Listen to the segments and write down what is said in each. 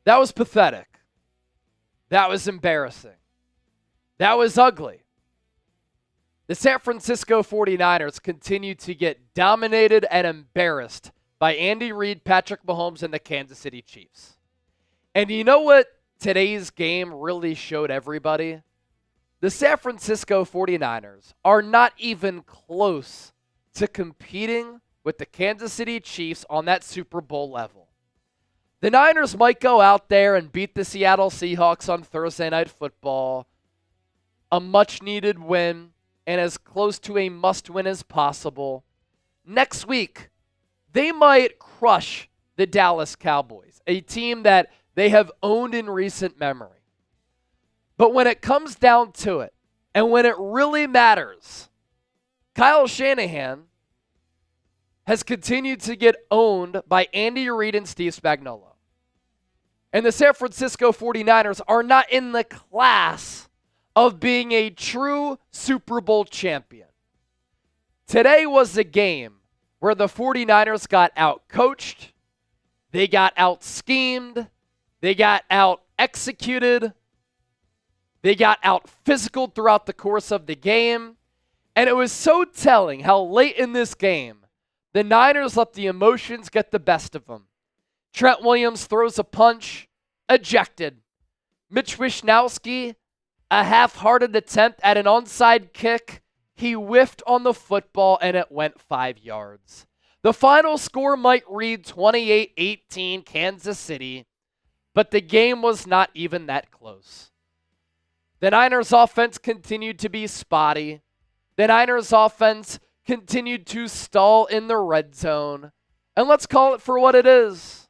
That was pathetic. That was embarrassing. That was ugly. The San Francisco 49ers continue to get dominated and embarrassed by Andy Reid, Patrick Mahomes, and the Kansas City Chiefs. And you know what today's game really showed everybody? The San Francisco 49ers are not even close to competing with the Kansas City Chiefs on that Super Bowl level. The Niners might go out there and beat the Seattle Seahawks on Thursday Night Football, a much-needed win, and as close to a must-win as possible. Next week, they might crush the Dallas Cowboys, a team that they have owned in recent memory. But when it comes down to it, and when it really matters, Kyle Shanahan has continued to get owned by Andy Reid and Steve Spagnuolo. And the San Francisco 49ers are not in the class of being a true Super Bowl champion. Today was the game where the 49ers got out-coached, they got out-schemed, they got out-executed, they got out-physical throughout the course of the game. And it was so telling how late in this game, the Niners let the emotions get the best of them. Trent Williams throws a punch, ejected. Mitch Wishnowsky, a half-hearted attempt at an onside kick. He whiffed on the football and it went 5 yards. The final score might read 28-18 Kansas City, but the game was not even that close. The Niners offense continued to be spotty. The Niners offense continued to stall in the red zone. And let's call it for what it is.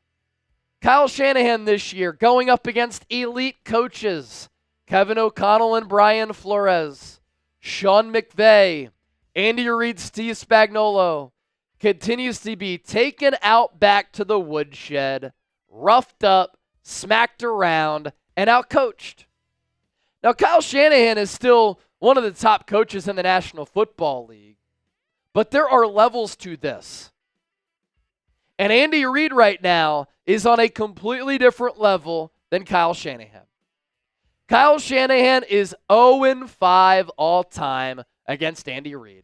Kyle Shanahan this year going up against elite coaches. Kevin O'Connell and Brian Flores. Sean McVay. Andy Reid, Steve Spagnuolo. Continues to be taken out back to the woodshed. Roughed up, smacked around, and outcoached. Now, Kyle Shanahan is still one of the top coaches in the National Football League. But there are levels to this. And Andy Reid right now is on a completely different level than Kyle Shanahan. Kyle Shanahan is 0-5 all-time against Andy Reid.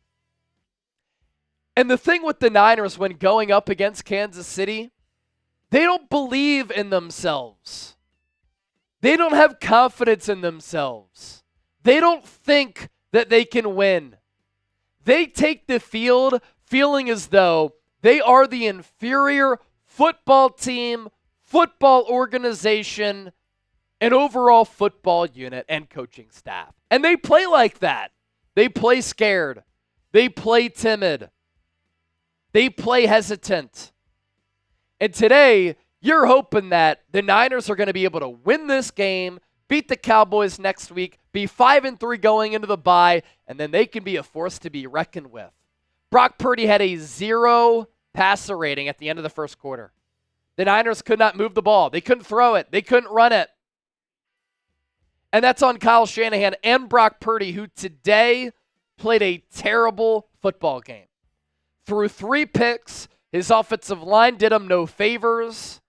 And the thing with the Niners when going up against Kansas City, they don't believe in themselves. They don't have confidence in themselves. They don't think that they can win. They take the field feeling as though they are the inferior football team, football organization, and overall football unit and coaching staff. And they play like that. They play scared. They play timid. They play hesitant. And today, you're hoping that the Niners are going to be able to win this game, beat the Cowboys next week, be 5-3 going into the bye, and then they can be a force to be reckoned with. Brock Purdy had a 0 passer rating at the end of the first quarter. The Niners could not move the ball. They couldn't throw it. They couldn't run it. And that's on Kyle Shanahan and Brock Purdy, who today played a terrible football game. Threw 3 picks. His offensive line did him no favors.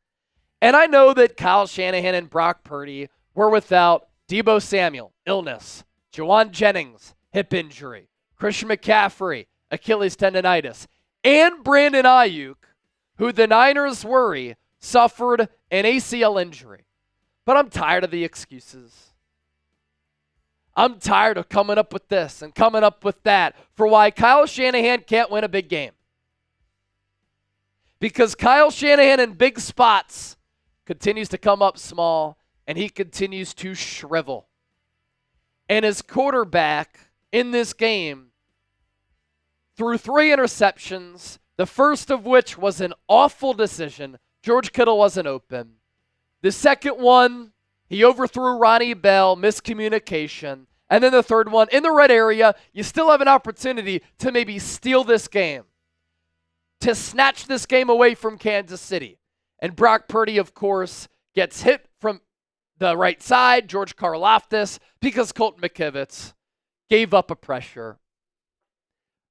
And I know that Kyle Shanahan and Brock Purdy were without Deebo Samuel, illness, Juwan Jennings, hip injury, Christian McCaffrey, Achilles tendonitis, and Brandon Aiyuk, who the Niners worry suffered an ACL injury. But I'm tired of the excuses. I'm tired of coming up with this and coming up with that for why Kyle Shanahan can't win a big game. Because Kyle Shanahan in big spots continues to come up small, and he continues to shrivel. And his quarterback in this game threw 3 interceptions, the first of which was an awful decision. George Kittle wasn't open. The second one, he overthrew Ronnie Bell, miscommunication. And then the third one, in the red area, you still have an opportunity to maybe steal this game, to snatch this game away from Kansas City. And Brock Purdy, of course, gets hit from the right side, George Karlaftis, because Colton McKivitz gave up a pressure.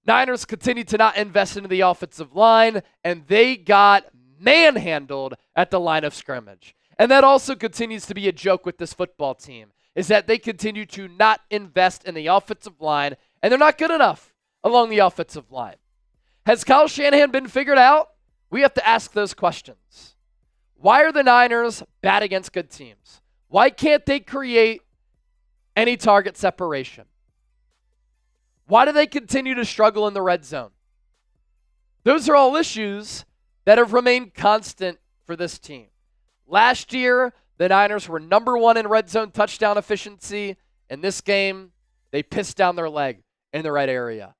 Niners continue to not invest into the offensive line, and they got manhandled at the line of scrimmage. And that also continues to be a joke with this football team, is that they continue to not invest in the offensive line, and they're not good enough along the offensive line. Has Kyle Shanahan been figured out? We have to ask those questions. Why are the Niners bad against good teams? Why can't they create any target separation? Why do they continue to struggle in the red zone? Those are all issues that have remained constant for this team. Last year, the Niners were number 1 in red zone touchdown efficiency. In this game, they pissed down their leg in the right area.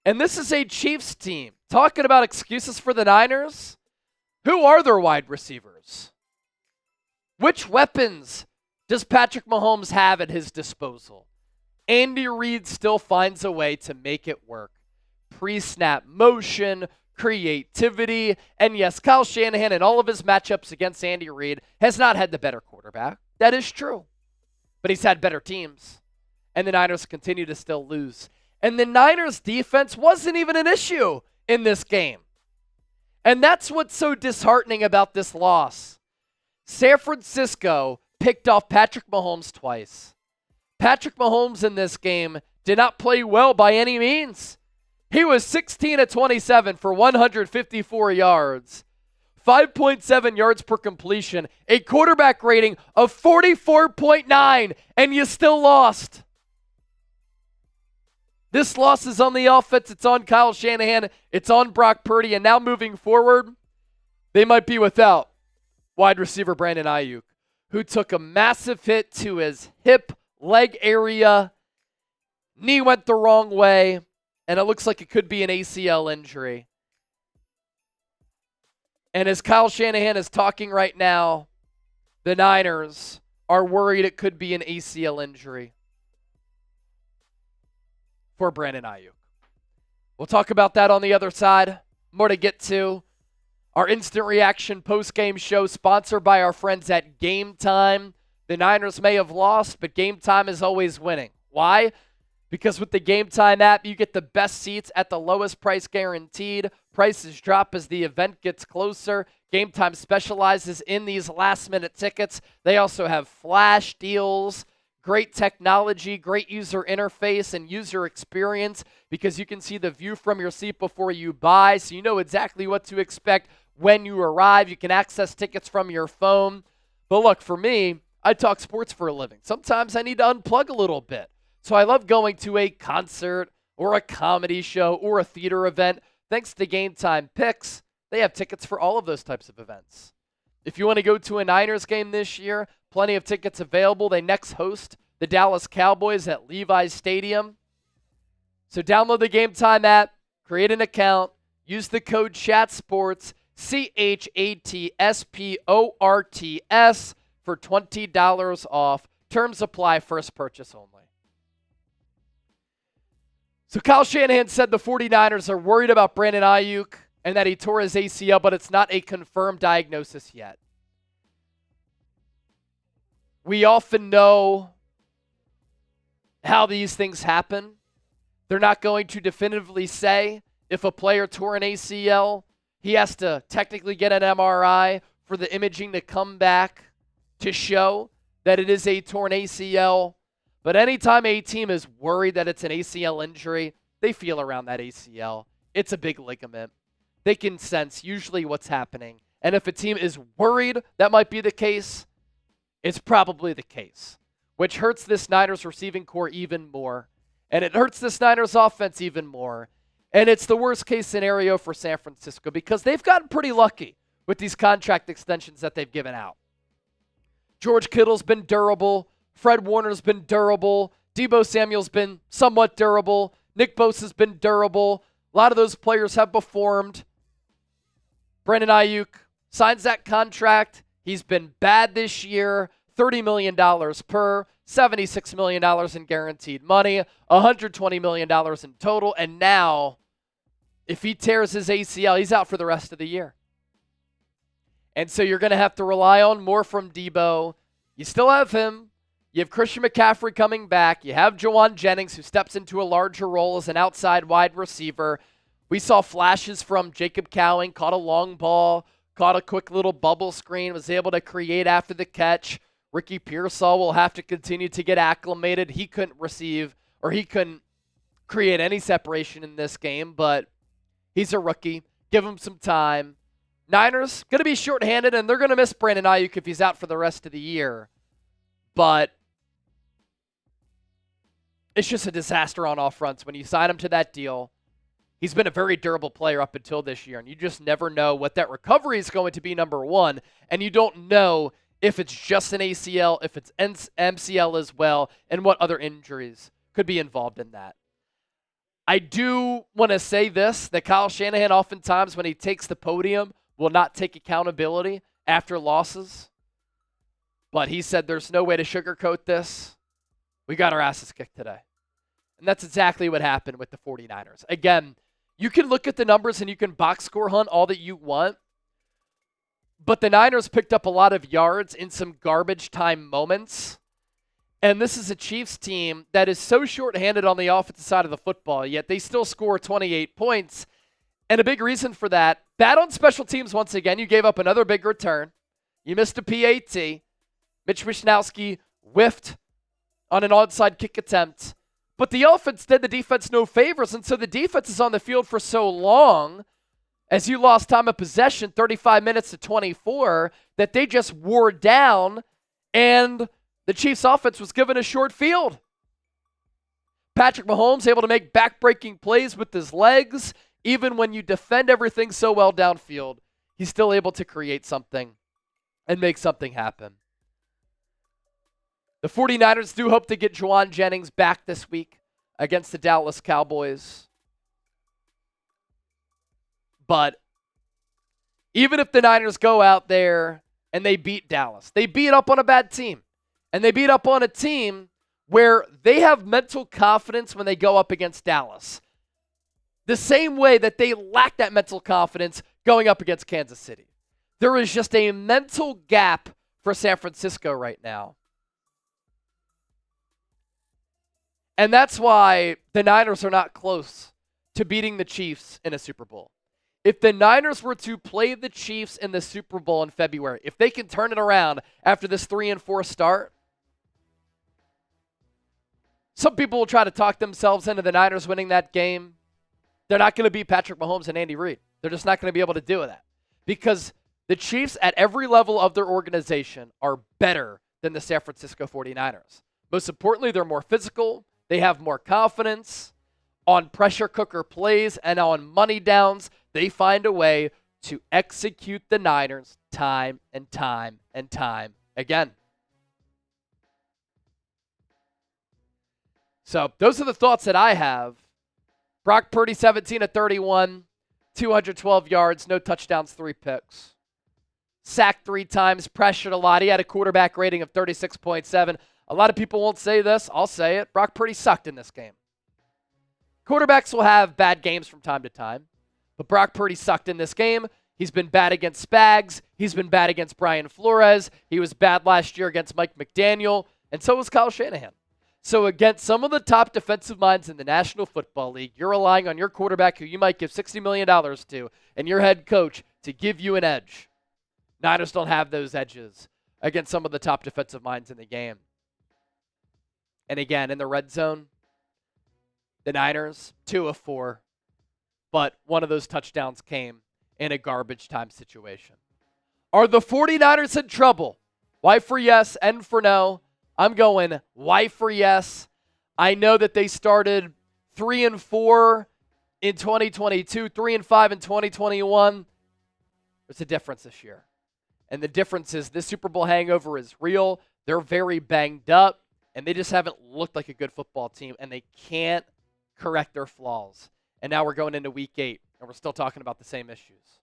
And this is a Chiefs team. Talking about excuses for the Niners, who are their wide receivers? Which weapons does Patrick Mahomes have at his disposal? Andy Reid still finds a way to make it work. Pre-snap motion, creativity, and yes, Kyle Shanahan in all of his matchups against Andy Reid has not had the better quarterback. That is true. But he's had better teams. And the Niners continue to still lose. And the Niners defense wasn't even an issue in this game. And that's what's so disheartening about this loss. San Francisco picked off Patrick Mahomes twice. Patrick Mahomes in this game did not play well by any means. He was 16 of 27 for 154 yards, 5.7 yards per completion, a quarterback rating of 44.9, and you still lost. This loss is on the offense. It's on Kyle Shanahan. It's on Brock Purdy. And now moving forward, they might be without wide receiver Brandon Aiyuk, who took a massive hit to his hip, leg area. Knee went the wrong way, and it looks like it could be an ACL injury. And as Kyle Shanahan is talking right now, the Niners are worried it could be an ACL injury for Brandon Aiyuk. We'll talk about that on the other side. More to get to. Our instant reaction post-game show sponsored by our friends at Game Time. The Niners may have lost, but Game Time is always winning. Why? Because with the Game Time app, you get the best seats at the lowest price guaranteed. Prices drop as the event gets closer. Game Time specializes in these last-minute tickets. They also have flash deals, great technology, great user interface and user experience because you can see the view from your seat before you buy, so you know exactly what to expect when you arrive. You can access tickets from your phone. But look, for me, I talk sports for a living. Sometimes I need to unplug a little bit. So I love going to a concert or a comedy show or a theater event. Thanks to Game Time Picks, they have tickets for all of those types of events. If you want to go to a Niners game this year, plenty of tickets available. They next host the Dallas Cowboys at Levi's Stadium. So download the Game Time app, create an account, use the code CHATSPORTS, CHATSPORTS for $20 off. Terms apply, first purchase only. So Kyle Shanahan said the 49ers are worried about Brandon Aiyuk and that he tore his ACL, but it's not a confirmed diagnosis yet. We often know how these things happen. They're not going to definitively say if a player tore an ACL, he has to technically get an MRI for the imaging to come back to show that it is a torn ACL. But anytime a team is worried that it's an ACL injury, they feel around that ACL. It's a big ligament. They can sense usually what's happening. And if a team is worried that might be the case, it's probably the case, which hurts this Niners receiving core even more. And it hurts this Niners offense even more. And it's the worst case scenario for San Francisco because they've gotten pretty lucky with these contract extensions that they've given out. George Kittle's been durable. Fred Warner's been durable. Deebo Samuel's been somewhat durable. Nick Bosa's been durable. A lot of those players have performed. Brandon Aiyuk signs that contract. He's been bad this year. $30 million per, $76 million in guaranteed money, $120 million in total. And now, if he tears his ACL, he's out for the rest of the year. And so you're going to have to rely on more from Deebo. You still have him. You have Christian McCaffrey coming back. You have Jawan Jennings, who steps into a larger role as an outside wide receiver. We saw flashes from Jacob Cowing, caught a long ball, caught a quick little bubble screen, was able to create after the catch. Ricky Pearsall will have to continue to get acclimated. He couldn't create any separation in this game, but he's a rookie. Give him some time. Niners going to be shorthanded, and they're going to miss Brandon Aiyuk if he's out for the rest of the year. But it's just a disaster on all fronts. When you sign him to that deal, he's been a very durable player up until this year, and you just never know what that recovery is going to be, number one, and you don't know if it's just an ACL, if it's MCL as well, and what other injuries could be involved in that. I do want to say this, that Kyle Shanahan oftentimes when he takes the podium will not take accountability after losses. But he said there's no way to sugarcoat this. We got our asses kicked today. And that's exactly what happened with the 49ers. Again, you can look at the numbers and you can box score hunt all that you want. But the Niners picked up a lot of yards in some garbage time moments. And this is a Chiefs team that is so shorthanded on the offensive side of the football, yet they still score 28 points. And a big reason for that, bad on special teams once again. You gave up another big return. You missed a PAT. Mitch Wishnowski whiffed on an onside kick attempt. But the offense did the defense no favors, and so the defense is on the field for so long, as you lost time of possession, 35 minutes to 24, that they just wore down, and the Chiefs' offense was given a short field. Patrick Mahomes able to make back-breaking plays with his legs. Even when you defend everything so well downfield, he's still able to create something and make something happen. The 49ers do hope to get Juwan Jennings back this week against the Dallas Cowboys. But even if the Niners go out there and they beat Dallas, they beat up on a bad team. And they beat up on a team where they have mental confidence when they go up against Dallas. The same way that they lack that mental confidence going up against Kansas City. There is just a mental gap for San Francisco right now. And that's why the Niners are not close to beating the Chiefs in a Super Bowl. If the Niners were to play the Chiefs in the Super Bowl in February, if they can turn it around after this 3-4 start, some people will try to talk themselves into the Niners winning that game. They're not going to beat Patrick Mahomes and Andy Reid. They're just not going to be able to do that. Because the Chiefs at every level of their organization are better than the San Francisco 49ers. Most importantly, they're more physical. They have more confidence on pressure cooker plays and on money downs. They find a way to execute the Niners time and time and time again. So those are the thoughts that I have. Brock Purdy, 17 of 31, 212 yards, no touchdowns, 3 picks. Sacked 3 times, pressured a lot. He had a quarterback rating of 36.7. A lot of people won't say this. I'll say it. Brock Purdy sucked in this game. Quarterbacks will have bad games from time to time, but Brock Purdy sucked in this game. He's been bad against Spags. He's been bad against Brian Flores. He was bad last year against Mike McDaniel, and so was Kyle Shanahan. So against some of the top defensive minds in the National Football League, you're relying on your quarterback who you might give $60 million to and your head coach to give you an edge. Niners don't have those edges against some of the top defensive minds in the game. And again, in the red zone, the Niners, 2 of 4, but one of those touchdowns came in a garbage time situation. Are the 49ers in trouble? Y for yes, N for no. I'm going Y for yes. I know that they started 3-4 in 2022, 3-5 in 2021. There's a difference this year. And the difference is this Super Bowl hangover is real. They're very banged up, and they just haven't looked like a good football team, and they can't correct their flaws. And now we're going into week 8, and we're still talking about the same issues.